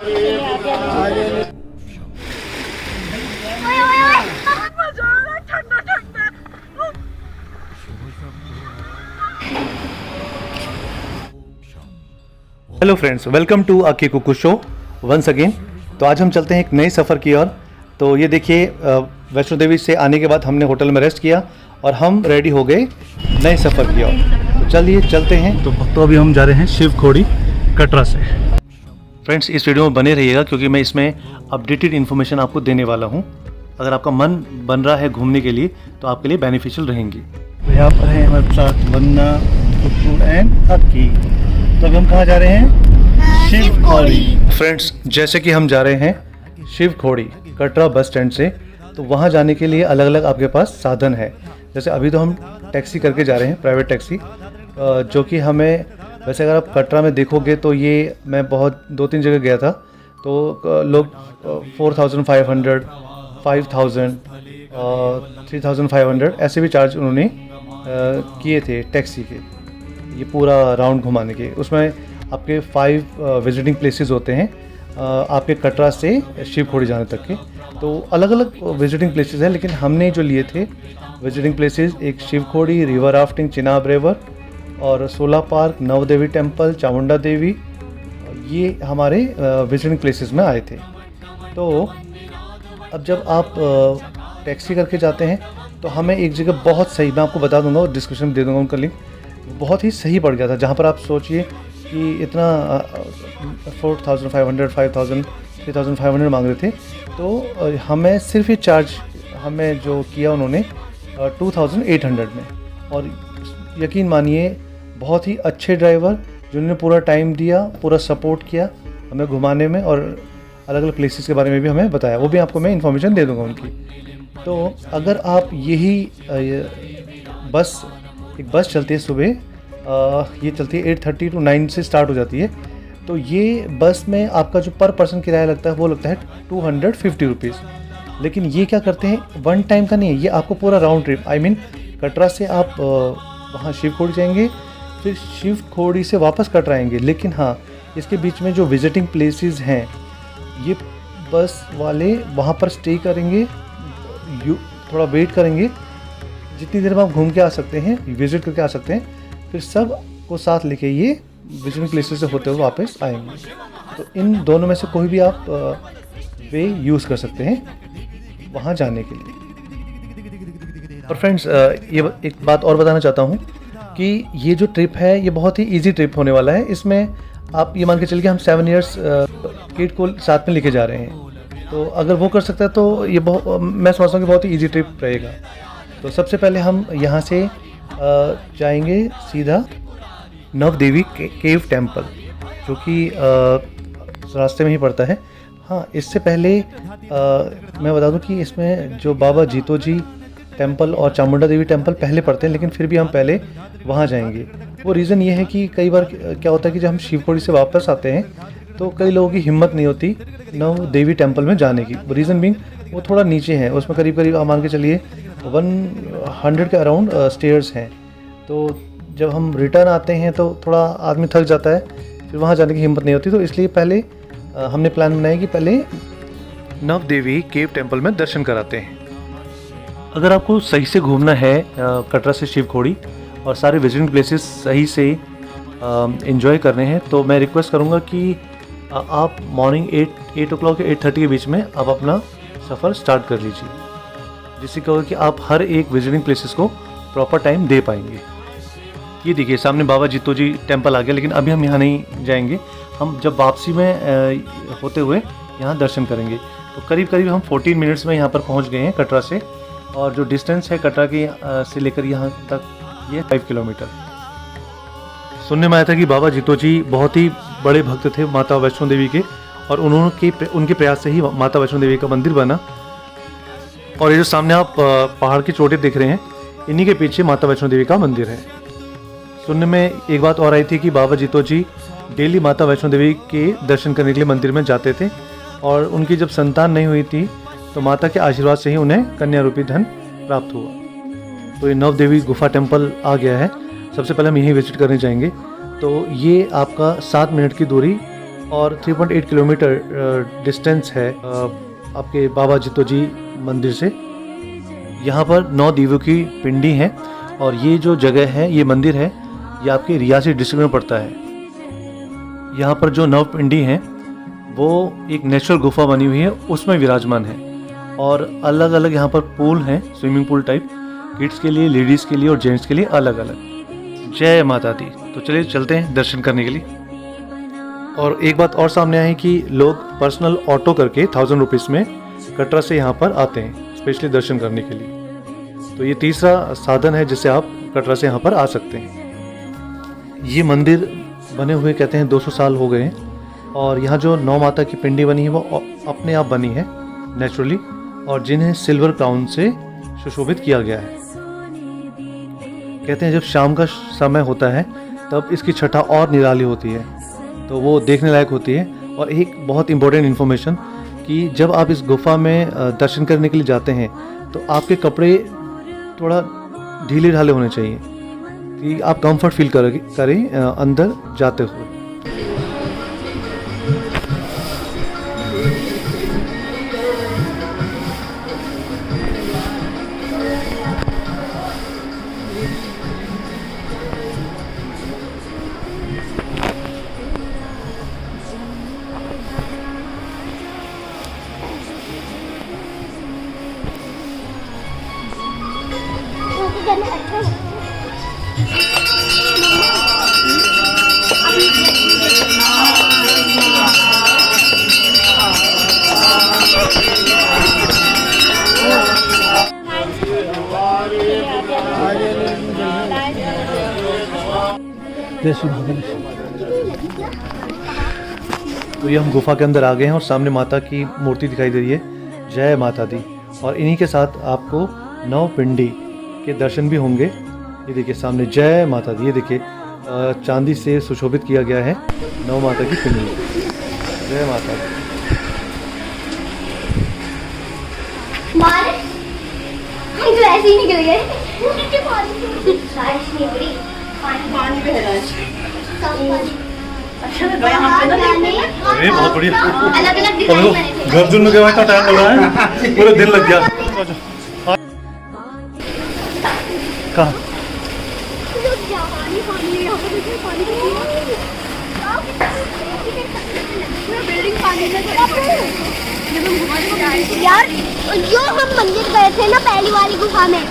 Hello friends, welcome to आकी Kuku show once again. तो आज हम चलते हैं एक नए सफ़र की ओर। तो ये देखिए, वैष्णो देवी से आने के बाद हमने होटल में रेस्ट किया और हम रेडी हो गए नए सफ़र की ओर। तो चलिए चलते हैं। तो अभी हम जा रहे हैं शिवखोड़ी कटरा से। फ्रेंड्स, इस वीडियो में बने रहिएगा क्योंकि मैं इसमें अपडेटेड इन्फॉर्मेशन आपको देने वाला हूँ। अगर आपका मन बन रहा है घूमने के लिए तो आपके लिए बेनिफिशियल रहेंगी। तो यहाँ पर है हमारे साथ वन्ना, कुकू एंड आकी। तो अभी हम कहाँ जा रहे हैं? शिवखोड़ी। फ्रेंड्स, जैसे कि हम जा रहे हैं शिवखोड़ी कटरा बस स्टैंड से, तो वहाँ जाने के लिए अलग अलग आपके पास साधन है। जैसे अभी तो हम टैक्सी करके जा रहे हैं, प्राइवेट टैक्सी, जो कि हमें, वैसे अगर आप कटरा में देखोगे तो ये मैं बहुत 2-3 जगह गया था, तो लोग 4500, 5000, 3500 ऐसे भी चार्ज उन्होंने किए थे टैक्सी के, ये पूरा राउंड घुमाने के। उसमें आपके 5 विजिटिंग प्लेसेस होते हैं आपके कटरा से शिवखोड़ी जाने तक के। तो अलग अलग विजिटिंग प्लेसेस हैं, लेकिन हमने जो लिए थे विजिटिंग प्लेसेस, एक Shiv Khori, river rafting, Chenab river और सोला पार्क, नवदेवी टेम्पल, चामुंडा देवी, ये हमारे विजिटिंग प्लेसेस में आए थे। तो अब जब आप टैक्सी करके जाते हैं तो हमें एक जगह बहुत सही, मैं आपको बता दूंगा और डिस्क्रिप्शन में दे दूंगा उनका लिंक, बहुत ही सही पड़ गया था, जहाँ पर आप सोचिए कि इतना 4500, 5000, 3500 मांग रहे थे, तो हमें सिर्फ ये चार्ज हमें जो किया उन्होंने 2800 में। और यकीन मानिए, बहुत ही अच्छे ड्राइवर जिन्होंने पूरा टाइम दिया, पूरा सपोर्ट किया हमें घुमाने में, और अलग अलग प्लेसेस के बारे में भी हमें बताया, वो भी आपको मैं इन्फॉर्मेशन दे दूंगा उनकी। तो अगर आप यही बस, एक बस चलती है सुबह, ये चलती है 8:30 to 9 से स्टार्ट हो जाती है। तो ये बस में आपका जो पर पर्सन किराया लगता है वो लगता है 250 रुपीज़। लेकिन ये क्या करते हैं, वन टाइम का नहीं है, ये आपको पूरा round trip, I mean Katra से आप वहाँ शिवखोड़ी जाएंगे, फिर शिवखोड़ी से वापस कटरा आएंगे। लेकिन हाँ, इसके बीच में जो विजिटिंग प्लेसेस हैं, ये बस वाले वहाँ पर स्टे करेंगे, थोड़ा वेट करेंगे, जितनी देर में आप घूम के आ सकते हैं, विज़िट करके आ सकते हैं, फिर सब को साथ लेके ये विजिटिंग प्लेसेस से होते हुए वापस आएंगे। तो इन दोनों में से कोई भी आप वे यूज़ कर सकते हैं वहाँ जाने के लिए। और फ्रेंड्स, ये एक बात और बताना चाहता हूँ कि ये जो ट्रिप है ये बहुत ही इजी ट्रिप होने वाला है। इसमें आप ये मान के चलिए हम 7 इयर्स किड को साथ में लेके जा रहे हैं, तो अगर वो कर सकता है तो ये मैं समझता हूँ कि बहुत ही ईजी ट्रिप रहेगा। तो सबसे पहले हम यहाँ से जाएंगे सीधा नवदेवी केव टेम्पल, जो कि रास्ते में ही पड़ता है। हाँ, इससे पहले मैं बता दूं कि इसमें जो बाबा जीतो जी टेम्पल और चामुंडा देवी टेम्पल पहले पड़ते हैं, लेकिन फिर भी हम पहले वहाँ जाएंगे। वो रीज़न ये है कि कई बार क्या होता है कि जब हम शिवखोड़ी से वापस आते हैं तो कई लोगों की हिम्मत नहीं होती नवदेवी टेम्पल में जाने की। रीज़न बीइंग वो थोड़ा नीचे है, उसमें करीब करीब मान के चलिए 100 के अराउंड स्टेयर्स हैं। तो जब हम रिटर्न आते हैं तो थोड़ा आदमी थक जाता है, फिर वहाँ जाने की हिम्मत नहीं होती। तो इसलिए पहले हमने प्लान बनाया कि पहले नवदेवी केव टेम्पल में दर्शन कराते हैं। अगर आपको सही से घूमना है कटरा से शिवखोड़ी और सारे विजिटिंग प्लेसेस सही से एंजॉय करने हैं, तो मैं रिक्वेस्ट करूँगा कि आप मॉर्निंग 8 o'clock से 8:30 के बीच में आप अपना सफ़र स्टार्ट कर लीजिए, जिससे क्या होगा कि आप हर एक विजिटिंग प्लेसेस को प्रॉपर टाइम दे पाएंगे। ये देखिए सामने बाबा जीतो जी टेम्पल आ गया, लेकिन अभी हम यहाँ नहीं जाएंगे, हम जब वापसी में होते हुए यहाँ दर्शन करेंगे। तो करीब करीब हम 14 मिनट्स में यहाँ पर पहुँच गए हैं कटरा से, और जो डिस्टेंस है कटरा के से लेकर यहाँ तक ये 5 किलोमीटर। सुनने में आया था कि बाबा जीतो जी बहुत ही बड़े भक्त थे माता वैष्णो देवी के, और उनके प्रयास से ही माता वैष्णो देवी का मंदिर बना। और ये जो सामने आप पहाड़ की चोटी देख रहे हैं, इन्हीं के पीछे माता वैष्णो देवी का मंदिर है। सुनने में एक बात और आई थी कि बाबा जीतो जी डेली माता वैष्णो देवी के दर्शन करने के लिए मंदिर में जाते थे, और उनकी जब संतान नहीं हुई थी तो माता के आशीर्वाद से ही उन्हें कन्या रूपी धन प्राप्त हुआ। तो ये नवदेवी गुफा टेम्पल आ गया है, सबसे पहले हम यहीं विजिट करने जाएंगे। तो ये आपका 7 मिनट की दूरी और 3.8 किलोमीटर डिस्टेंस है आपके बाबा जितो जी मंदिर से। यहाँ पर 9 देवियों की पिंडी है और ये जो जगह है, ये मंदिर है, ये आपके रियासी डिस्ट्रिक्ट में पड़ता है। यहाँ पर जो 9 पिंडी हैं वो एक नेचुरल गुफा बनी हुई है, उसमें विराजमान है। और अलग अलग यहाँ पर पूल हैं, स्विमिंग पूल टाइप, किड्स के लिए, लेडीज़ के लिए और जेंट्स के लिए अलग अलग। जय माता दी। तो चलिए चलते हैं दर्शन करने के लिए। और एक बात और सामने आई कि लोग पर्सनल ऑटो करके 1000 रुपीज़ में कटरा से यहाँ पर आते हैं स्पेशली दर्शन करने के लिए। तो ये तीसरा साधन है जिससे आप कटरा से यहाँ पर आ सकते हैं। ये मंदिर बने हुए कहते हैं 200 साल हो गए हैं और यहाँ जो 9 माता की पिंडी बनी है वो अपने आप बनी है नेचुरली, और जिन्हें सिल्वर क्राउन से सुशोभित किया गया है। कहते हैं जब शाम का समय होता है तब इसकी छटा और निराली होती है, तो वो देखने लायक होती है। और एक बहुत इम्पोर्टेंट इन्फॉर्मेशन कि जब आप इस गुफा में दर्शन करने के लिए जाते हैं तो आपके कपड़े थोड़ा ढीले ढाले होने चाहिए कि आप कंफर्ट फील करें अंदर जाते हुए। तो ये हम गुफा के अंदर आ गए हैं और सामने माता की मूर्ति दिखाई दे रही है, जय माता दी। और इन्हीं के साथ आपको 9 पिंडी के दर्शन भी होंगे। ये देखिए सामने जय माता दी, ये देखिए चांदी से सुशोभित किया गया है 9 माता की पिंडी। जय माता दी। हम तो ऐसे ही निकल गए। बारिश नहीं पड़ी, पानी बह रहा है। अच्छा लगा यहाँ पे ना देखने में। अरे बहुत बढ़िया। अलग-अलग डिजाइन बने थे। घर जुड़ने के बाद इतना टाइम लगा है, पूरा दिन लग गया। कहाँ? यार जो हम मंदिर गए थे ना पहली वाली गुफा में,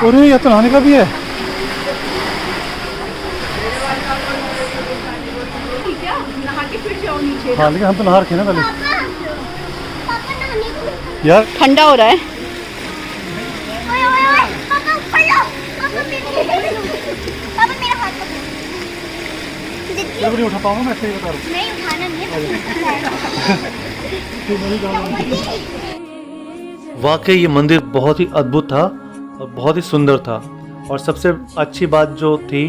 अरे ये तो नहाने का भी है। हाँ लेकिन हम तो नहा रखे ना पहले। पापा नहाने को यार ठंडा हो रहा है। ओए ओए ओए पापा ऊपर लो, पापा मेरा हाथ पकड़ो। मैं नहीं उठा पाऊंगा, मैं ऐसे ही बता रहा हूँ। नहीं उठाना नहीं है। वाकई ये मंदिर बहुत ही अद्भुत था और बहुत ही सुंदर था। और सबसे अच्छी बात जो थी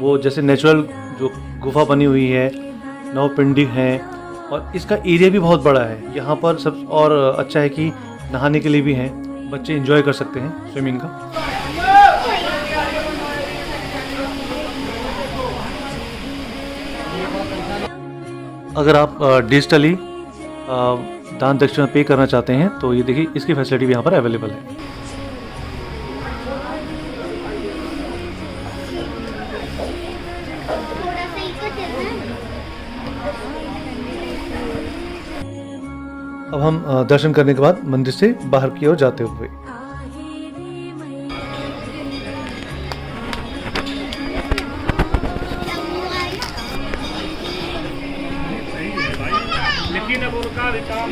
वो जैसे नेचुरल जो गुफा बनी हुई है, 9 पिंडी हैं और इसका एरिया भी बहुत बड़ा है यहाँ पर। सब और अच्छा है कि नहाने के लिए भी हैं, बच्चे एंजॉय कर सकते हैं स्विमिंग का। अगर आप डिजिटली दान दक्षिणा पे करना चाहते हैं तो ये देखिए इसकी फैसिलिटी भी यहाँ पर अवेलेबल है। थोड़ा सा ही तो चलना है। अब हम दर्शन करने के बाद मंदिर से बाहर की ओर जाते हुए लेकिन अब उनका काम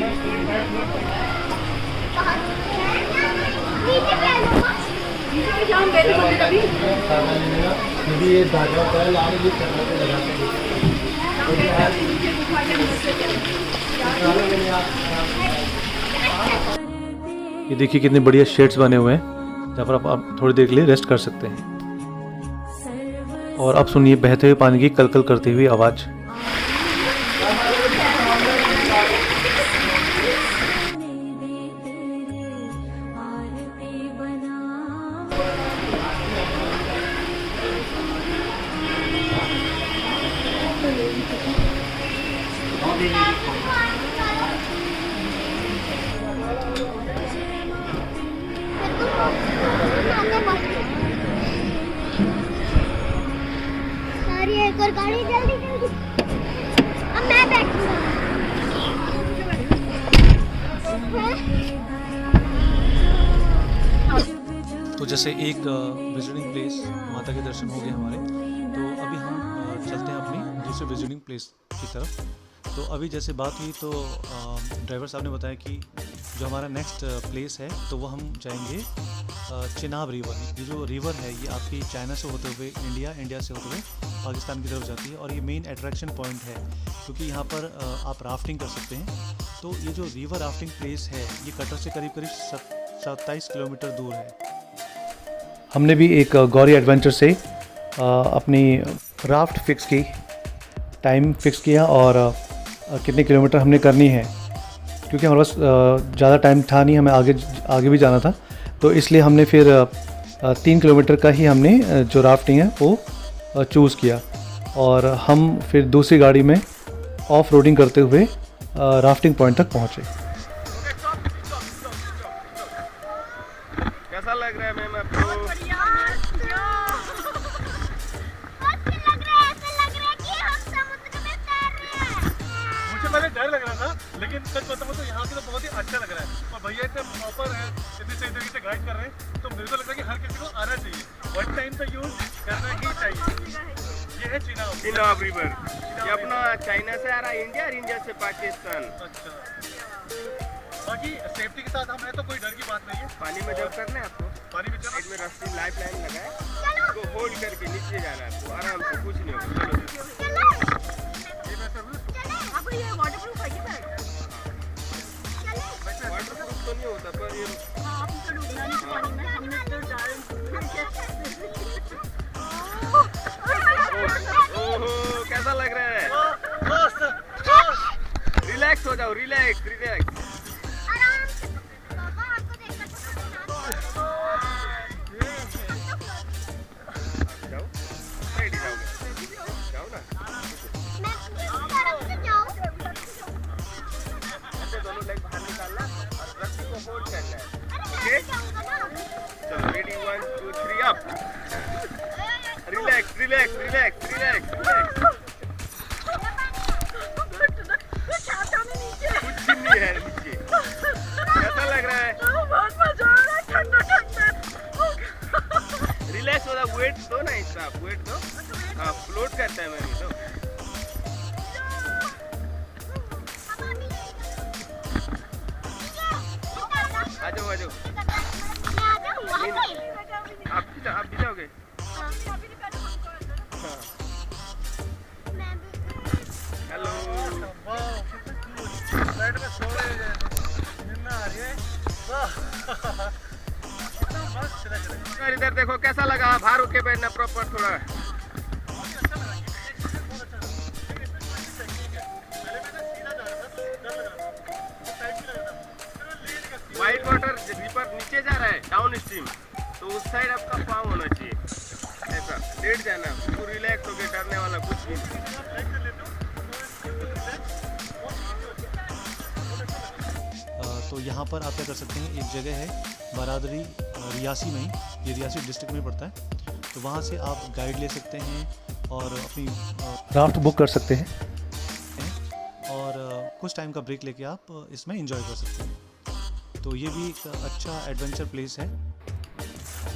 ये देखिए कितने बढ़िया शेड्स बने हुए हैं जहाँ पर आप थोड़ी देर के लिए रेस्ट कर सकते हैं। और अब सुनिए बहते हुए पानी की कलकल करती हुई आवाज़। सारी एक और गाड़ी जल्दी जल्दी। अब मैं बैठूंगा। तो जैसे एक विजिटिंग प्लेस माता के दर्शन हो गए हमारे, तो अभी हम चलते हैं अपनी दूसरे विजिटिंग प्लेस की तरफ। तो अभी जैसे बात हुई तो ड्राइवर साहब ने बताया कि जो हमारा नेक्स्ट प्लेस है तो वो हम जाएंगे चिनाब रिवर। ये जो रिवर है ये आपकी चाइना से होते हुए इंडिया से होते हुए पाकिस्तान की तरफ जाती है, और ये मेन अट्रैक्शन पॉइंट है क्योंकि यहाँ पर आप राफ्टिंग कर सकते हैं। तो ये जो रिवर राफ्टिंग प्लेस है ये कटर से करीब करीब 27 किलोमीटर दूर है। हमने भी एक गौरी एडवेंचर से अपनी राफ्ट फिक्स की, टाइम फिक्स किया और कितने किलोमीटर हमने करनी है, क्योंकि हमारे पास ज़्यादा टाइम था नहीं, हमें आगे भी जाना था। तो इसलिए हमने फिर 3 किलोमीटर का ही हमने जो राफ्टिंग है वो चूज़ किया, और हम फिर दूसरी गाड़ी में ऑफ रोडिंग करते हुए राफ्टिंग पॉइंट तक पहुँचे। कैसा लग रहा है मैम आपको? मुझे पहले डर लग रहा था, लेकिन सच बताऊं तो यहाँ से तो बहुत ही अच्छा लग रहा है, और भैया इतने प्रॉपर है, इतनी सही तरीके से गाइड कर रहे हैं, तो मेरे को लगता है कि हर किसी को आना चाहिए, वन टाइम तो यूज करना ही चाहिए। ये है चिनाब रिवर। ये अपना चाइना से आ रहा है इंडिया, और इंडिया से पाकिस्तान। अच्छा, बाकी सेफ्टी के साथ हम हैं तो कोई डर की बात नहीं है। पानी में जब करना है आपको, पानी में जब में रस्सी लाइफ लाइन लगाए, उसको होल्ड करके नीचे जाना है आपको, आराम से, कुछ नहीं होगा। चलो ये वाटरप्रूफ है क्या? वाटरप्रूफ तो नहीं होता, पर ये आप तो डूबना नहीं पानी में, हमने तो ओहो कैसा लग रहा है? रिलैक्स हो जाओ, relax relax. Relax relax relax relax relax. कुछ भी नहीं है नीचे। कैसा लग रहा है? बहुत मजा आ रहा है, ठंडा ठंडा। रिलैक्स हो रहा, वेट दो ना, इसका वेट दो। हाँ, फ्लोट करता है मेरे तो। आ जाओ आ जाओ। आप भी जाओगे? हेलो। इधर देखो कैसा लगा, बाहर होके बैठना प्रॉपर थोड़ा। व्हाइट वाटर रिवर नीचे जा रहा है डाउन स्ट्रीम, तो उस साइड आपका पाँव होना चाहिए, ऐसा लेट जाना, तो रिलैक्स हो गया, करने वाला कुछ भी। तो यहाँ पर आप क्या कर सकते हैं, एक जगह है बरादरी रियासी में ही, ये रियासी डिस्ट्रिक्ट में पड़ता है, तो वहाँ से आप गाइड ले सकते हैं और अपनी राफ्ट बुक कर सकते हैं, और कुछ टाइम का ब्रेक लेके आप इसमें एंजॉय कर सकते हैं। तो ये भी एक अच्छा एडवेंचर प्लेस है।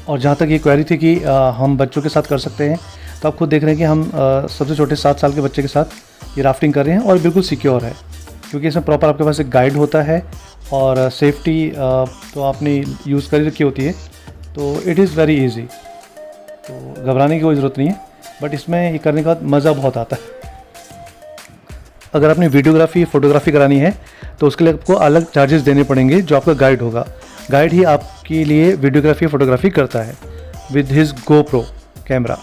और जहाँ तक ये क्वेरी थी कि हम बच्चों के साथ कर सकते हैं, तो आप खुद देख रहे हैं कि हम सबसे छोटे 7 साल के बच्चे के साथ ये राफ्टिंग कर रहे हैं, और बिल्कुल सिक्योर है, क्योंकि इसमें प्रॉपर आपके पास एक गाइड होता है, और सेफ्टी तो आपने यूज़ कर रखी होती है, तो इट इज़ वेरी इजी, तो घबराने की कोई ज़रूरत नहीं है। बट इसमें ये करने के बाद मज़ा बहुत आता है। अगर आपने वीडियोग्राफी फ़ोटोग्राफी करानी है तो उसके लिए आपको अलग चार्जेस देने पड़ेंगे, जो आपका गाइड होगा। गाइड ही आपके लिए वीडियोग्राफी फ़ोटोग्राफी करता है with his GoPro camera.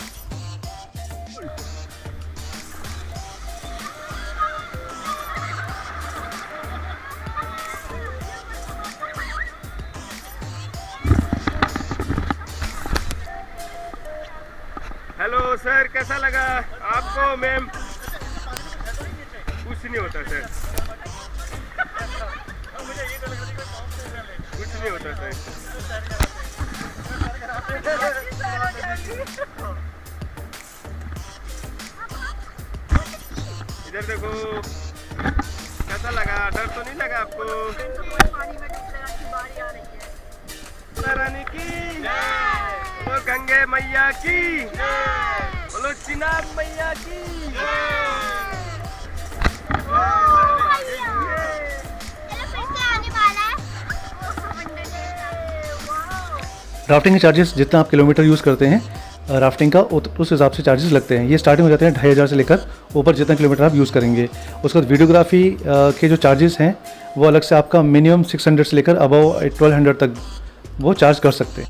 Hello sir, कैसा लगा आपको? मैम कुछ नहीं होता सर, कुछ नहीं होता सर। इधर देखो, कैसा लगा? डर तो नहीं लगा आपको? रानी की बोलो, गंगे मैया की बोलो, चिनाब मैया की। राफ्टिंग के चार्जेस जितना आप किलोमीटर यूज़ करते हैं राफ्टिंग का उस हिसाब से चार्जेस लगते हैं। ये स्टार्टिंग हो जाते हैं 2500 से लेकर ऊपर जितना किलोमीटर आप यूज़ करेंगे। उसके बाद वीडियोग्राफी के जो चार्जेस हैं वो अलग से आपका मिनिमम 600 से लेकर अबव 1200 तक वो चार्ज कर सकते हैं।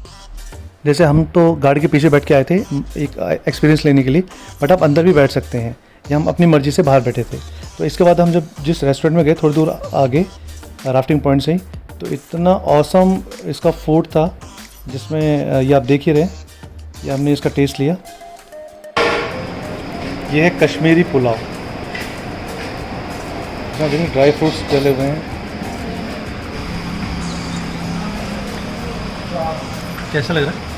जैसे हम तो गाड़ी के पीछे बैठ के आए थे एक एक्सपीरियंस लेने के लिए, बट आप अंदर भी बैठ सकते हैं। ये हम अपनी मर्ज़ी से बाहर बैठे थे। तो इसके बाद हम जब जिस रेस्टोरेंट में गए थोड़ी दूर आगे राफ्टिंग पॉइंट से ही, तो इतना ऑसम इसका फूड था जिसमें ये आप देख ही रहे, ये हमने इसका टेस्ट लिया। ये है कश्मीरी पुलाव, इसमें ड्राई फ्रूट्स डले हुए हैं। कैसा लग रहा है?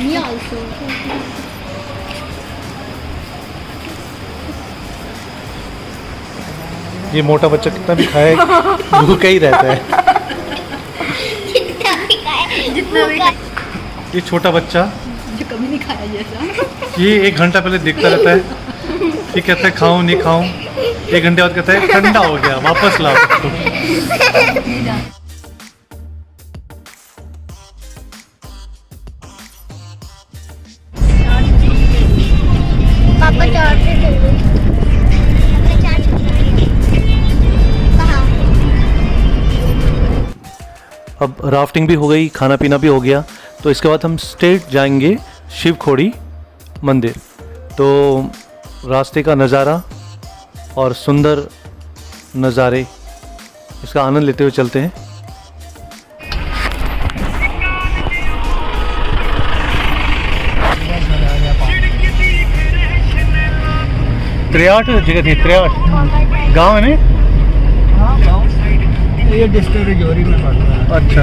Me also. ये मोटा बच्चा कितना भी खाए भूखा ही रहता है। जितना भी खाए, ये छोटा बच्चा जो कभी नहीं खाया जैसा, ये 1 घंटा पहले देखता रहता है, ये कहता है खाऊं नहीं खाऊं, 1 घंटे बाद कहता है ठंडा हो गया वापस लाओ। पापा चार्ज से दे दो। अब राफ्टिंग भी हो गई, खाना पीना भी हो गया, तो इसके बाद हम स्ट्रेट जाएंगे शिवखोड़ी मंदिर। तो रास्ते का नज़ारा और सुंदर नज़ारे इसका आनंद लेते हुए चलते हैं। त्रियाट जगह थी, त्रियाट गांव है ना? ये डिस्ट्रिक्ट जोरी में पड़ता है। अच्छा,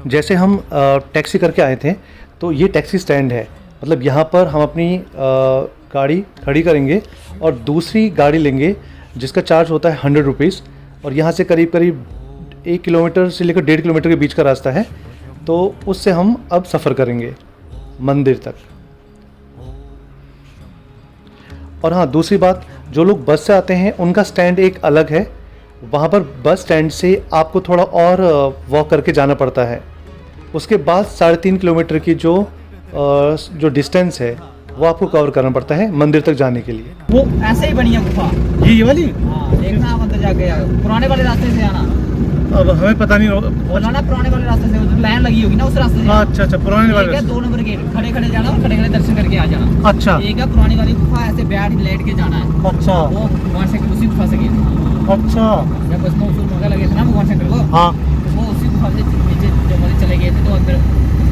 जैसे हम टैक्सी करके आए थे, तो ये टैक्सी स्टैंड है। मतलब यहाँ पर हम अपनी गाड़ी खड़ी करेंगे और दूसरी गाड़ी लेंगे जिसका चार्ज होता है 100 रुपीज़। और यहाँ से करीब करीब 1 किलोमीटर से लेकर 1.5 किलोमीटर के बीच का रास्ता है। तो उससे हम अब सफ़र करेंगे मंदिर तक। और हाँ, दूसरी बात, जो लोग बस से आते हैं उनका स्टैंड एक अलग है। वहाँ पर बस स्टैंड से आपको थोड़ा और वॉक करके जाना पड़ता है। उसके बाद 3.5 किलोमीटर की जो डिस्टेंस है वो आपको कवर करना पड़ता है मंदिर तक जाने के लिए। वो ऐसे ही बनी है गुफा, ये वाली? हाँ, देखना आप अंदर जाके पुराने वाले रास्ते से आना। अब हमें पता नहीं बोला ना, पुराने वाले रास्ते से उधर लाइन लगी होगी ना, उस रास्ते से। अच्छा, पुराने वाले। 2 नंबर गेट, खड़े खड़े जाना और खड़े खड़े दर्शन करके आ जाना। अच्छा, एक है पुरानी वाली गुफा, ऐसे बैठ लेट के जाना है। अच्छा, वो भगवान शंकर उसी गुफा से गए। अच्छा, जब उसमें उसूल मौका लगे थे ना भगवान शंकर को, हाँ, तो वो उसी गुफा से नीचे जब वो चले गए थे, तो अंदर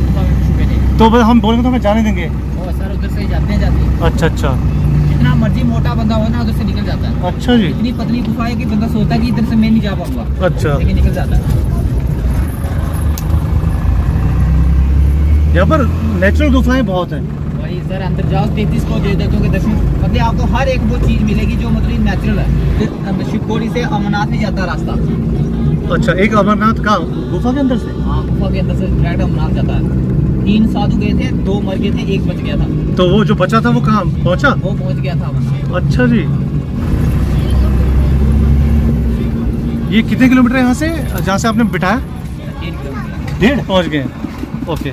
गुफा में छुपे थे। तो बस हम बोलेंगे तो हमें जाने देंगे? वो सर उधर से ही जाते हैं। अच्छा, जितना मर्जी मोटा बंदा हो ना, उधर से निकल जाता है। अच्छा जी। इतनी पतली गुफा है कि बंदा सोचता है कि इधर से मैं नहीं जा पाऊंगा, अच्छा, लेकिन निकल जाता है। यहाँ पर नेचुरल गुफाएं बहुत हैं। वही सर, अंदर जाओ 33 को दे देते हो दर्शन, मतलब आपको हर एक वो चीज़ मिलेगी जो मतलब नेचुरल है। शिवखोड़ी से अमरनाथ भी जाता है रास्ता। अच्छा, एक अमरनाथ का गुफा के अंदर से? हाँ, गुफा के अंदर से डायरेक्ट अमरनाथ जाता है। 3 साधु गए थे, 2 मर गए थे, 1 बच गया था। तो वो जो बचा था वो कहाँ पहुँचा? वो पहुंच गया था अमरनाथ। अच्छा जी। ये कितने किलोमीटर है यहाँ से, जहाँ से आपने बिठाया? 3 किलोमीटर। 1.5 पहुँच गए। ओके।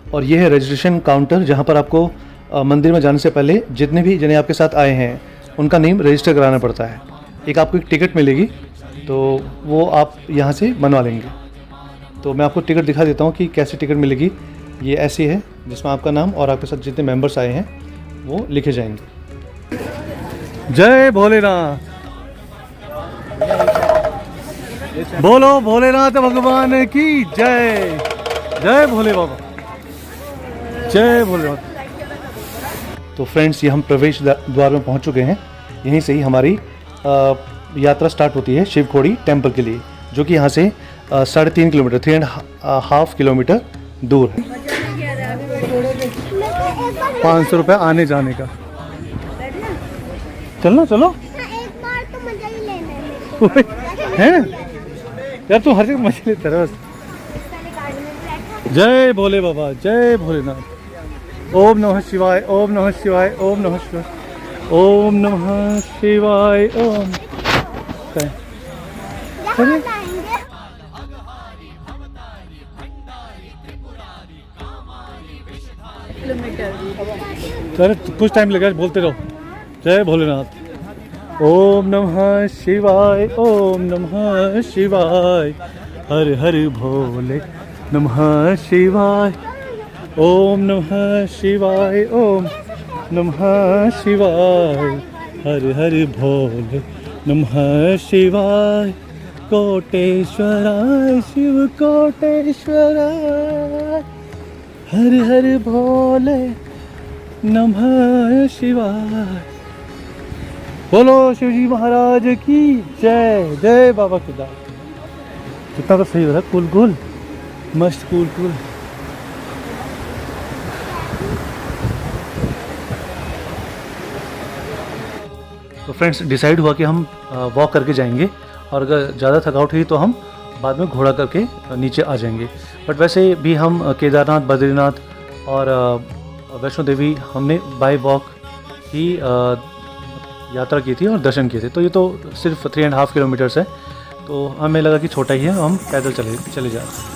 और ये है रजिस्ट्रेशन काउंटर, जहाँ पर आपको मंदिर में जाने से पहले जितने भी जने आपके साथ आए हैं उनका नेम रजिस्टर कराना पड़ता है। एक आपको एक टिकट मिलेगी, तो वो आप यहाँ से बनवा लेंगे। तो मैं आपको टिकट दिखा देता हूँ कि कैसे टिकट मिलेगी। ये ऐसी है जिसमें आपका नाम और आपके साथ जितने मेंबर्स आए हैं वो लिखे जाएंगे। जय भोलेनाथ, बोलो भोलेनाथ भगवान की जय। जय भोले बाबा, जय भोलेनाथ। तो फ्रेंड्स, ये हम प्रवेश द्वार में पहुंच चुके हैं। यहीं से ही हमारी यात्रा स्टार्ट होती है शिवखोड़ी टेम्पल के लिए, जो कि यहाँ से 3.5 किलोमीटर 3.5 किलोमीटर दूर है। 500 रुपये आने जाने का। चलना, चलो। एक बार तो मजा ही लेना है यार, तू हर जगह मजे लेता रहे बस। है। जय भोले बाबा, जय भोलेनाथ। ओम नमः शिवाय, ओम नमः शिवाय, ओम नमः शिवाय, ओम नमः शिवाय, ओम। चलिए। अरे कुछ टाइम लगेगा, बोलते रहो। जय भोलेनाथ। ओम नमः शिवाय, ओम नमः शिवाय, हर हर भोले नमः शिवाय, ओम नमः शिवाय, ओम नमः शिवाय, हर हर भोले नमः शिवाय, कोटेश्वराय शिव कोटेश्वराय, हर हर भोले नमः शिवाय। बोलो शिवजी महाराज की जय। जय बाबा केदार। कितना तो सही हो रहा है, कूल कूल, मस्त कूल कूल। तो फ्रेंड्स, डिसाइड हुआ कि हम वॉक करके जाएंगे, और अगर ज़्यादा थकावट हुई तो हम बाद में घोड़ा करके नीचे आ जाएंगे। बट वैसे भी हम केदारनाथ, बद्रीनाथ और वैष्णो देवी हमने बाय वॉक ही यात्रा की थी और दर्शन किए थे। तो ये तो सिर्फ 3.5 किलोमीटर्स है, तो हमें लगा कि छोटा ही है, हम पैदल चले जाते हैं।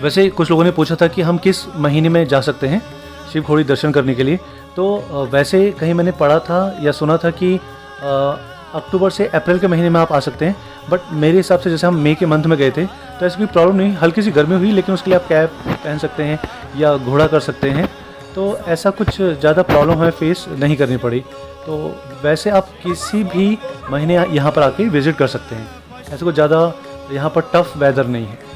वैसे कुछ लोगों ने पूछा था कि हम किस महीने में जा सकते हैं शिवखोड़ी दर्शन करने के लिए। तो वैसे कहीं मैंने पढ़ा था या सुना था कि अक्टूबर से अप्रैल के महीने में आप आ सकते हैं। बट मेरे हिसाब से जैसे हम मई के मंथ में गए थे तो ऐसी कोई प्रॉब्लम नहीं, हल्की सी गर्मी हुई, लेकिन उसके लिए आप कैप पहन सकते हैं या घोड़ा कर सकते हैं। तो ऐसा कुछ ज़्यादा प्रॉब्लम हमें फेस नहीं करनी पड़ी। तो वैसे आप किसी भी महीने यहाँ पर आके विज़िट कर सकते हैं, ऐसा कुछ ज़्यादा यहाँ पर टफ वेदर नहीं है।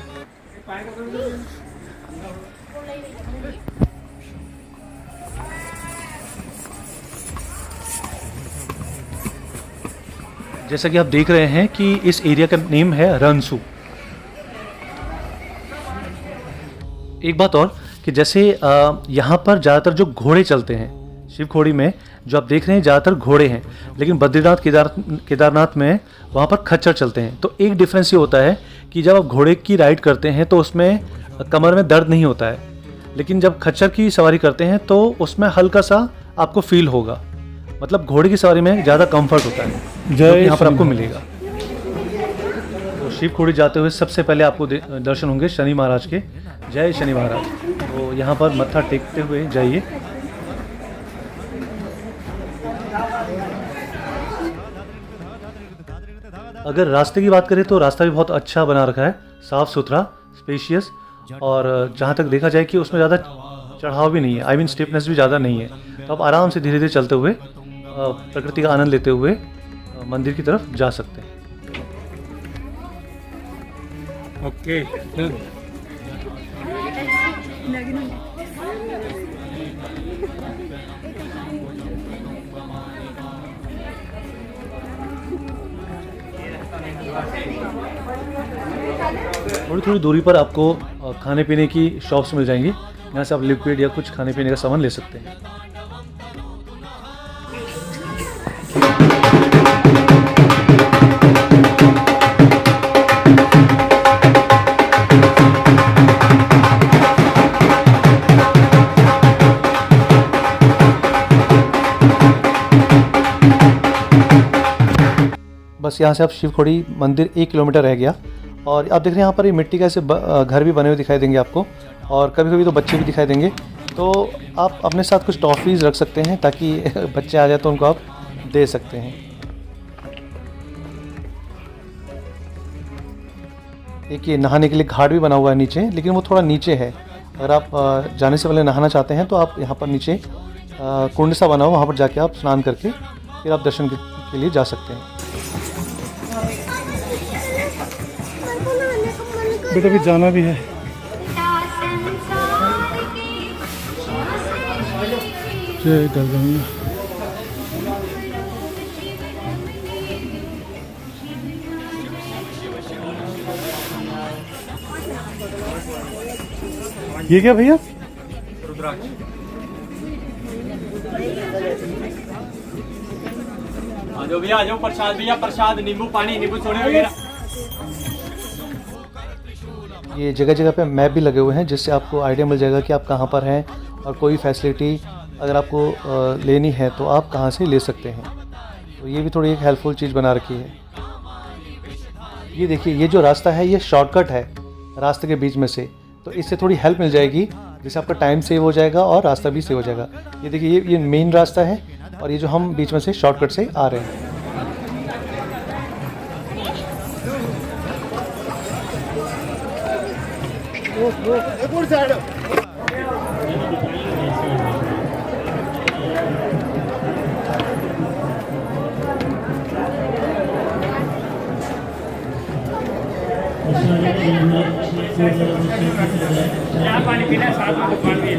जैसा कि आप देख रहे हैं कि इस एरिया का नेम है रनसू। एक बात और कि जैसे यहाँ पर ज़्यादातर जो घोड़े चलते हैं शिवखोड़ी में, जो आप देख रहे हैं ज़्यादातर घोड़े हैं, लेकिन बद्रीनाथ केदारनाथ में वहाँ पर खच्चर चलते हैं। तो एक डिफरेंस ये होता है कि जब आप घोड़े की राइड करते हैं तो उसमें कमर में दर्द नहीं होता है, लेकिन जब खच्चर की सवारी करते हैं तो उसमें हल्का सा आपको फील होगा। मतलब घोड़े की सवारी में ज़्यादा कंफर्ट होता है, जो यहाँ पर आपको मिलेगा। तो शिवखोड़ी जाते हुए सबसे पहले आपको दर्शन होंगे शनि महाराज के। जय शनि महाराज। तो यहाँ पर मत्था टेकते हुए जाइए। अगर रास्ते की बात करें तो रास्ता भी बहुत अच्छा बना रखा है, साफ़ सुथरा, स्पेशियस, और जहाँ तक देखा जाए कि उसमें ज़्यादा चढ़ाव भी नहीं है, आई मीन स्टेपनेस भी ज़्यादा नहीं है। तो आप आराम से धीरे धीरे चलते हुए प्रकृति का आनंद लेते हुए मंदिर की तरफ जा सकते हैं। ओके। थोड़ी थोड़ी दूरी पर आपको खाने पीने की शॉप्स मिल जाएंगी, यहाँ से आप लिक्विड या कुछ खाने पीने का सामान ले सकते हैं। बस यहाँ से आप शिवखोड़ी मंदिर 1 किलोमीटर रह गया और आप देख रहे हैं यहाँ पर ये मिट्टी का ऐसे घर भी बने हुए दिखाई देंगे आपको, और कभी कभी तो बच्चे भी दिखाई देंगे। तो आप अपने साथ कुछ टॉफ़ीज़ रख सकते हैं ताकि बच्चे आ जाए तो उनको आप दे सकते हैं। एक ये नहाने के लिए घाट भी बना हुआ है नीचे, लेकिन वो थोड़ा नीचे है। अगर आप जाने से पहले नहाना चाहते हैं तो आप यहाँ पर नीचे कुंड सा बना हुआ, वहाँ पर जाके आप स्नान करके फिर आप दर्शन के लिए जा सकते हैं। बेटा भी जाना भी है। जय गंगा। ये क्या भैया? रुद्राक्ष। आ जाओ भैया, आ जाओ। प्रसाद भैया, प्रसाद, नींबू पानी, नींबू सोडे वगैरह। ये जगह जगह पे मैप भी लगे हुए हैं जिससे आपको आइडिया मिल जाएगा कि आप कहाँ पर हैं, और कोई फैसिलिटी अगर आपको लेनी है तो आप कहाँ से ले सकते हैं। तो ये भी थोड़ी एक हेल्पफुल चीज़ बना रखी है। ये देखिए, ये जो रास्ता है ये शॉर्टकट है रास्ते के बीच में से, तो इससे थोड़ी हेल्प मिल जाएगी जिससे आपका टाइम सेव हो जाएगा और रास्ता भी सेव हो जाएगा। ये देखिए, ये मेन रास्ता है और ये जो हम बीच में से शॉर्टकट से आ रहे हैं। क्या पानी पीना है? साथ में दुकान भी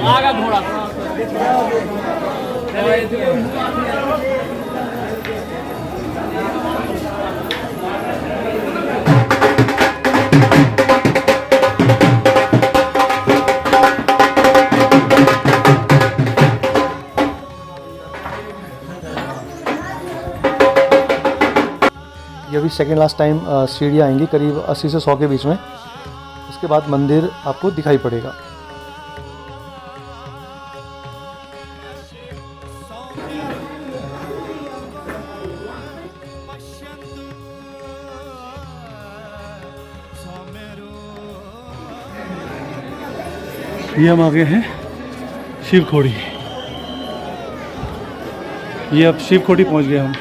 आगा घोड़ा। ये अभी सेकेंड लास्ट टाइम सीढ़ियाँ आएंगी करीब 80 से 100 के बीच में। उसके बाद मंदिर आपको दिखाई पड़ेगा। ये हम आ गए हैं शिवखोड़ी। ये अब शिवखोड़ी पहुंच गए हम।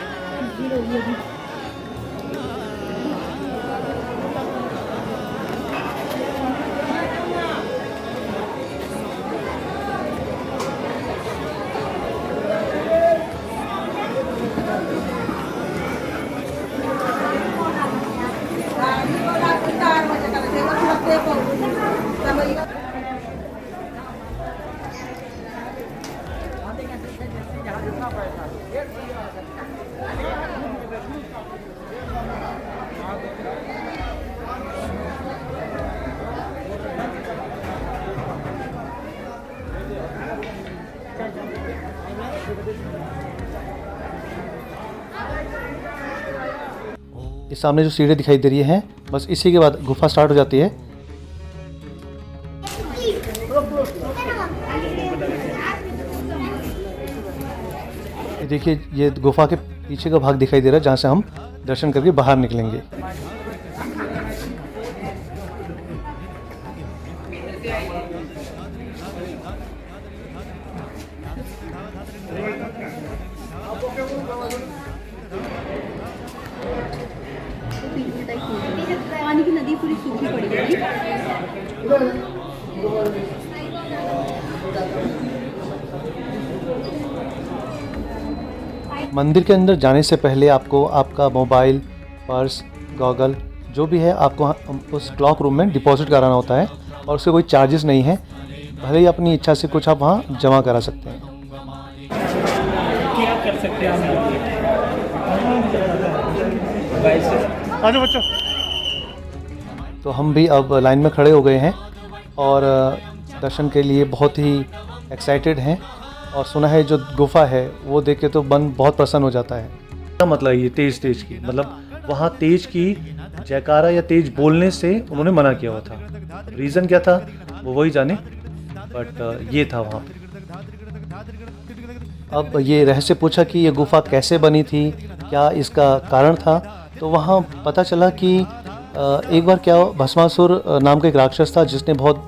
ये सामने जो सीढ़ी दिखाई दे रही है, बस इसी के बाद गुफा स्टार्ट हो जाती है। ये देखिए, ये गुफा के पीछे का भाग दिखाई दे रहा है जहाँ से हम दर्शन करके बाहर निकलेंगे। पानी की नदी पूरी सूखी पड़ी है। मंदिर के अंदर जाने से पहले आपको आपका मोबाइल, पर्स, गॉगल जो भी है आपको उस क्लॉक रूम में डिपॉजिट कराना होता है, और उससे कोई चार्जेस नहीं है। भले ही अपनी इच्छा से कुछ आप वहाँ जमा करा सकते हैं। क्या कर सकते हैं आजो बच्चों। तो हम भी अब लाइन में खड़े हो गए हैं और दर्शन के लिए बहुत ही एक्साइटेड हैं, और सुना है जो गुफा है वो देख के तो मन बहुत प्रसन्न हो जाता है। क्या मतलब ये तेज की, मतलब वहाँ तेज की जयकारा या तेज बोलने से उन्होंने मना किया हुआ था। रीज़न क्या था वो वही जाने, बट ये था वहाँ पे। अब ये रहस्य पूछा कि ये गुफा कैसे बनी थी, क्या इसका कारण था, तो वहाँ पता चला कि एक बार क्या भस्मासुर नाम का एक राक्षस था जिसने बहुत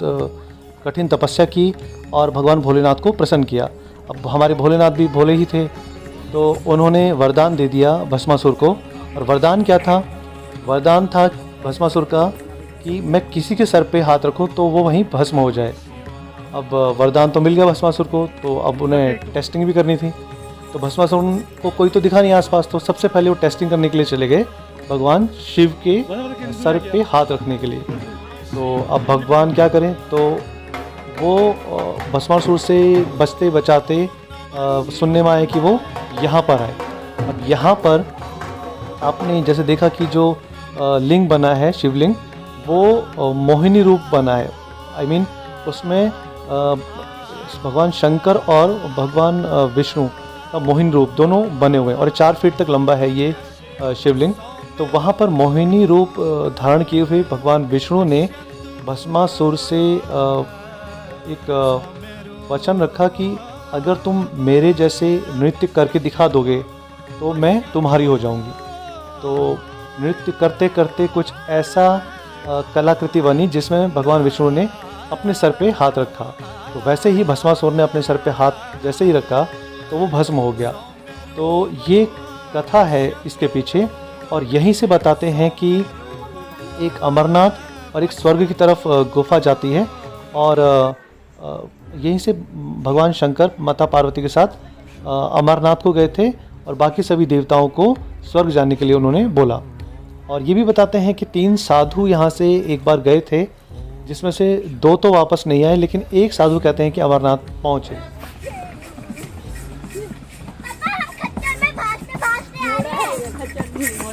कठिन तपस्या की और भगवान भोलेनाथ को प्रसन्न किया। अब हमारे भोलेनाथ भी भोले ही थे, तो उन्होंने वरदान दे दिया भस्मासुर को। और वरदान क्या था? वरदान था भस्मासुर का कि मैं किसी के सर पे हाथ रखूं तो वो वहीं भस्म हो जाए। अब वरदान तो मिल गया भस्मासुर को, तो अब उन्हें टेस्टिंग भी करनी थी। तो भस्मासुर को कोई तो दिखा नहीं आसपास, तो सबसे पहले वो टेस्टिंग करने के लिए चले गए भगवान शिव के सर पे हाथ रखने के लिए। तो अब भगवान क्या करें, तो वो भस्मासुर से बचते बचाते सुनने में आए कि वो यहाँ पर आए। अब यहाँ पर आपने जैसे देखा कि जो लिंग बना है, शिवलिंग, वो मोहिनी रूप बना है। I mean, उसमें भगवान शंकर और भगवान विष्णु का मोहिनी रूप दोनों बने हुए हैं और 4 फीट तक लंबा है ये शिवलिंग। तो वहाँ पर मोहिनी रूप धारण किए हुए भगवान विष्णु ने भस्मासुर से एक वचन रखा कि अगर तुम मेरे जैसे नृत्य करके दिखा दोगे तो मैं तुम्हारी हो जाऊंगी। तो नृत्य करते करते कुछ ऐसा कलाकृति बनी जिसमें भगवान विष्णु ने अपने सर पे हाथ रखा। तो वैसे ही भस्मासुर ने अपने सर पे हाथ जैसे ही रखा तो वो भस्म हो गया। तो ये कथा है इसके पीछे, और यहीं से बताते हैं कि एक अमरनाथ और एक स्वर्ग की तरफ गुफा जाती है, और यहीं से भगवान शंकर माता पार्वती के साथ अमरनाथ को गए थे और बाकी सभी देवताओं को स्वर्ग जाने के लिए उन्होंने बोला। और ये भी बताते हैं कि 3 साधु यहाँ से एक बार गए थे, जिसमें से 2 तो वापस नहीं आए, लेकिन एक साधु कहते हैं कि अमरनाथ पहुँचे।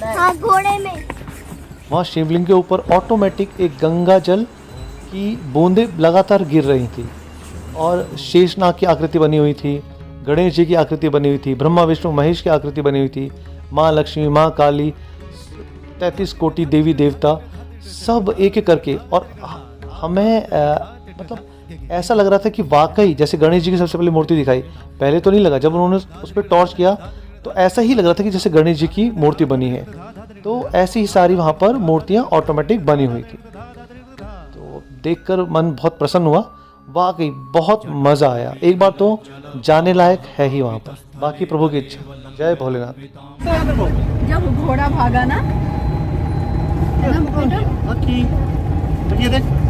हाँ, घोड़े में। वहाँ शिवलिंग के ऊपर ऑटोमेटिक एक गंगा जल की बूंदें लगातार गिर रही थी, और शेषनाग की आकृति बनी हुई थी, गणेश जी की आकृति बनी हुई थी, ब्रह्मा विष्णु महेश की आकृति बनी हुई थी, माँ लक्ष्मी, माँ काली, 33 कोटि देवी देवता, सब एक एक करके। और हमें मतलब ऐसा लग रहा था कि वाकई जैसे गणेश जी की सबसे पहले मूर्ति दिखाई, पहले तो नहीं लगा, जब उन्होंने उस पर टॉर्च किया तो ऐसा ही लग रहा था कि जैसे गणेश जी की मूर्ति बनी है। तो ऐसी ही सारी वहाँ पर मूर्तियाँ ऑटोमेटिक बनी हुई थी। तो देखकर मन बहुत प्रसन्न हुआ, वाकई बहुत मज़ा आया। एक बार तो जाने लायक है ही वहाँ पर, बाकी प्रभु की इच्छा। जय भोलेनाथ। जब घोड़ा भागा ना,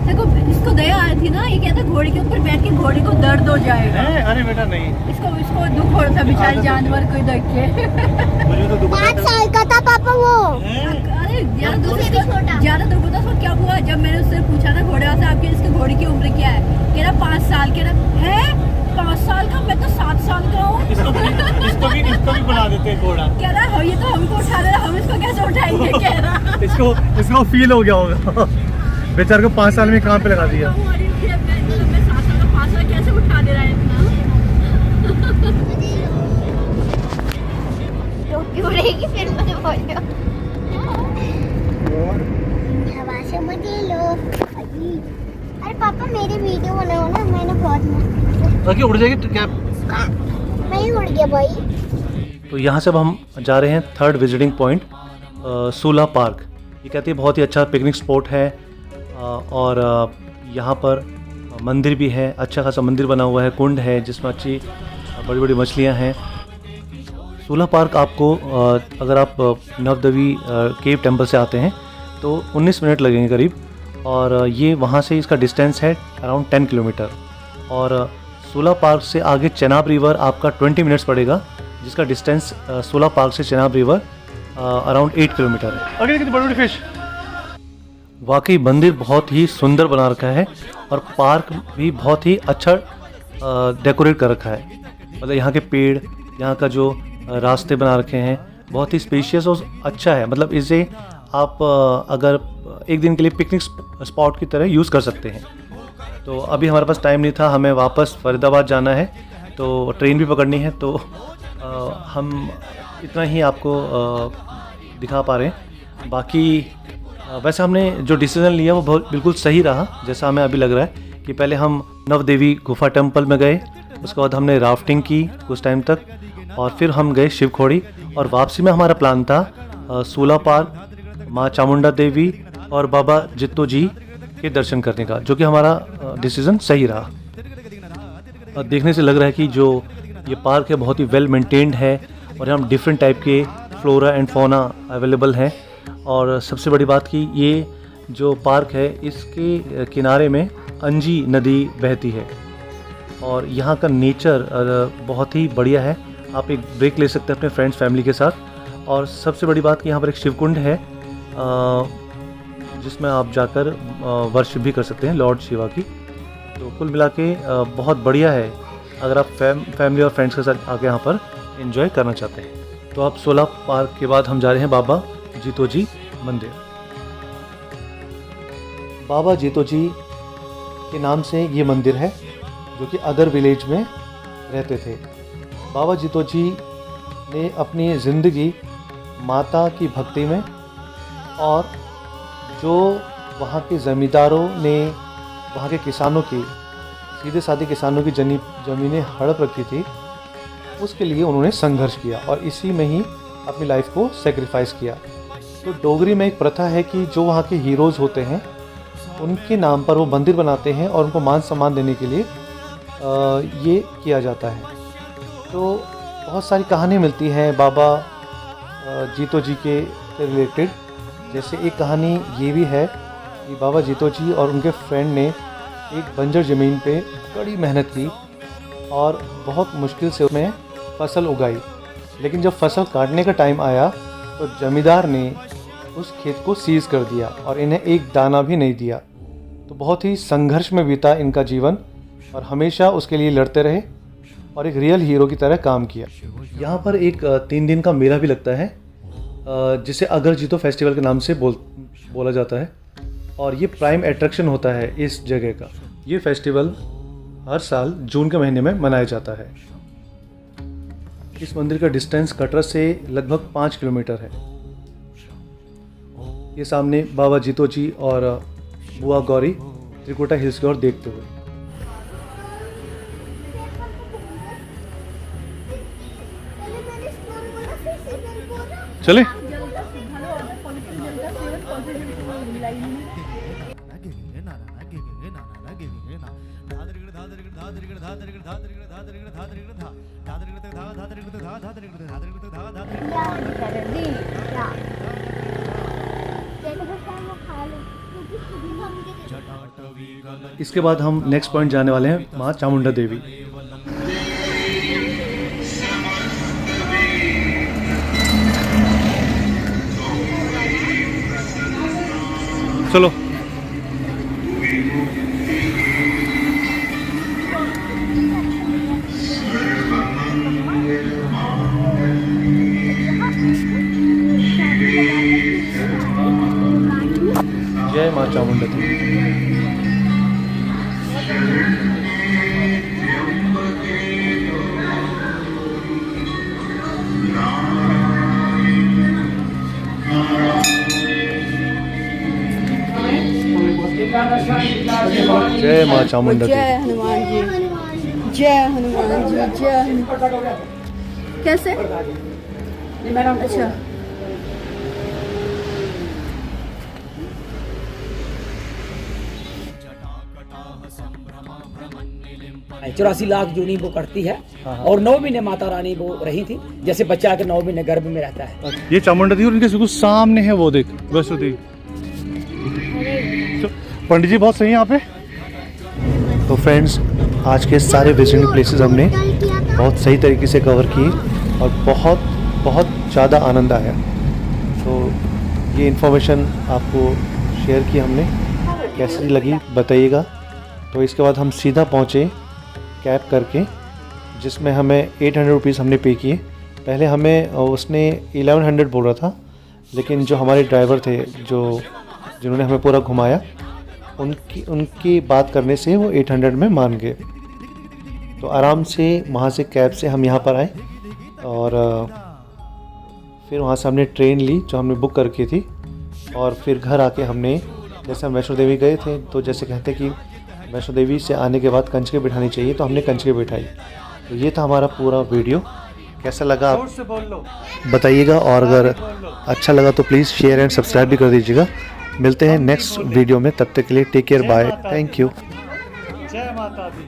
देखो इसको दया आई थी ना, ये कहता घोड़े के ऊपर बैठ के घोड़े को दर्द हो जाएगा। अरे बेटा नहीं, इसको दुख हो रहा था बेचारे जानवर को देख के। 5 साल का था पापा वो। अरे ज्यादा दुख होता। उसको क्या हुआ, जब मैंने उससे पूछा ना घोड़े से आपके इसके घोड़े की उम्र क्या है, कह रहा 5 साल। कह रहा है 5 साल का, मैं तो 7 साल का हूँ। इसको भी बना देते हैं घोड़ा। कह रहा ये तो हमको उठा रहा, हम इसको कैसे उठाएंगे। कह रहा इसको फील हो गया होगा, बेचारे को 5 साल में काम पे लगा दिया। मैं 7 साल का 5 साल कैसे उठा दे रहा है इतना। टोपी उड़ेगी फिर मुझे बोलो। हवा से मजे लो। अरे पापा मेरी वीडियो बनाओ ना, मैंने बहुत मस्त। बाकी उड़ जाएगी तो क्या? मैं ही उड़ गया भाई। तो यहाँ से अब हम जा रहे हैं 3rd विजिटिंग पॉइंट, सूला पार्क। ये कहते हैं बहुत ही अच्छा पिकनिक स्पॉट है, और यहाँ पर मंदिर भी है, अच्छा खासा मंदिर बना हुआ है, कुंड है जिसमें अच्छी बड़ी बड़ी मछलियाँ हैं। सूला पार्क आपको अगर आप नवदेवी केव टेम्पल से आते हैं तो 19 मिनट लगेंगे करीब, और ये वहाँ से इसका डिस्टेंस है अराउंड 10 किलोमीटर। और सूला पार्क से आगे चेनाब रिवर आपका 20 मिनट्स पड़ेगा, जिसका डिस्टेंस सूला पार्क से चेनाब रिवर अराउंड 8 किलोमीटर है। अरे कितनी बड़ी फिश। वाकई मंदिर बहुत ही सुंदर बना रखा है, और पार्क भी बहुत ही अच्छा डेकोरेट कर रखा है। मतलब यहाँ के पेड़, यहाँ का जो रास्ते बना रखे हैं बहुत ही स्पेशियस और अच्छा है। मतलब इसे आप अगर एक दिन के लिए पिकनिक स्पॉट की तरह यूज़ कर सकते हैं। तो अभी हमारे पास टाइम नहीं था, हमें वापस फरीदाबाद जाना है, तो ट्रेन भी पकड़नी है, तो हम इतना ही आपको दिखा पा रहे हैं। बाकी वैसे हमने जो डिसीज़न लिया वो बहुत बिल्कुल सही रहा, जैसा हमें अभी लग रहा है कि पहले हम नवदेवी गुफा टेम्पल में गए, उसके बाद हमने राफ्टिंग की कुछ टाइम तक, और फिर हम गए शिवखोड़ी, और वापसी में हमारा प्लान था सूला पार्क, माँ चामुंडा देवी और बाबा जित्तो जी के दर्शन करने का, जो कि हमारा डिसीज़न सही रहा। और देखने से लग रहा है कि जो ये पार्क है बहुत ही वेल मेंटेन्ड है, और यहाँ डिफरेंट टाइप के फ्लोरा एंड फौना अवेलेबल हैं। और सबसे बड़ी बात कि ये जो पार्क है इसके किनारे में अंजी नदी बहती है, और यहाँ का नेचर बहुत ही बढ़िया है। आप एक ब्रेक ले सकते हैं अपने फ्रेंड्स फैमिली के साथ। और सबसे बड़ी बात कि यहाँ पर एक शिवकुंड है जिसमें आप जाकर वर्शिप भी कर सकते हैं लॉर्ड शिवा की। तो कुल मिला के बहुत बढ़िया है अगर आप फैमिली और फ्रेंड्स के साथ आके यहाँ पर एंजॉय करना चाहते हैं। तो आप सोला पार्क के बाद हम जा रहे हैं बाबा जीतो जी मंदिर। बाबा जीतो जी के नाम से ये मंदिर है, जो कि अदर विलेज में रहते थे। बाबा जीतो जी ने अपनी ज़िंदगी माता की भक्ति में, और जो वहाँ के ज़मींदारों ने वहाँ के किसानों की, सीधे साधे किसानों की ज़मीनें हड़प रखी थी, उसके लिए उन्होंने संघर्ष किया और इसी में ही अपनी लाइफ को सेक्रीफाइस किया। तो डोगरी में एक प्रथा है कि जो वहाँ के हीरोज़ होते हैं उनके नाम पर वो मंदिर बनाते हैं और उनको मान सम्मान देने के लिए ये किया जाता है। तो बहुत सारी कहानी मिलती हैं बाबा जीतो जी के रिलेटेड। जैसे एक कहानी ये भी है कि बाबा जीतो जी और उनके फ्रेंड ने एक बंजर ज़मीन पे कड़ी मेहनत की और बहुत मुश्किल से उसमें फसल उगाई, लेकिन जब फसल काटने का टाइम आया तो जमींदार ने उस खेत को सीज़ कर दिया और इन्हें एक दाना भी नहीं दिया। तो बहुत ही संघर्ष में बीता इनका जीवन, और हमेशा उसके लिए लड़ते रहे और एक रियल हीरो की तरह काम किया। यहाँ पर एक 3 दिन का मेला भी लगता है जिसे अगर जीतो फेस्टिवल के नाम से बोला जाता है, और ये प्राइम अट्रैक्शन होता है इस जगह का। ये फेस्टिवल हर साल जून के महीने में मनाया जाता है। इस मंदिर का डिस्टेंस कटरा से लगभग 5 किलोमीटर है। ये सामने बाबा जीतो जी और बुआ गौरी त्रिकुटा हिल्स की ओर देखते हुए। चले इसके बाद हम नेक्स्ट पॉइंट जाने वाले हैं माँ चामुंडा देवी। चलो जय माँ चामुंडा देवी। जय माँ चामुंडा देवी। जय हनुमान जी, जय हनुमान जी, जय हनुमान। कैसे? अच्छा, 84 लाख जूनी वो करती है और 9 महीने माता रानी वो रही थी, जैसे बच्चा के 9 महीने गर्भ में रहता है। ये चामुंडा देवी और इनके बिल्कुल सामने है वो देख वैष्णो देवी। पंडित जी बहुत सही है यहाँ पे। तो फ्रेंड्स, आज के सारे विजिटिंग प्लेसेस हमने बहुत सही तरीके से कवर किए और बहुत ज़्यादा आनंद आया। तो ये इन्फॉर्मेशन आपको शेयर की हमने, कैसी लगी बताइएगा। तो इसके बाद हम सीधा पहुँचे कैब करके, जिसमें हमें 800 रुपीज़ हमने पे किए। पहले हमें उसने 1100 बोल रहा था, लेकिन जो हमारे ड्राइवर थे जिन्होंने हमें पूरा घुमाया, उनकी बात करने से वो 800 में मान गए। तो आराम से वहाँ से कैब से हम यहाँ पर आए और फिर वहाँ से हमने ट्रेन ली जो हमने बुक करके थी। और फिर घर आके हमने, जैसे हम वैष्णो देवी गए थे तो जैसे कहते कि वैष्णो देवी से आने के बाद कंचके बिठानी चाहिए, तो हमने कंचके बिठाई। तो ये था हमारा पूरा वीडियो। कैसा लगा आप बताइएगा, और अगर अच्छा लगा तो प्लीज़ शेयर एंड सब्सक्राइब भी कर दीजिएगा। मिलते हैं नेक्स्ट वीडियो में, तब तक के लिए take care, bye, thank you. जय माता दी।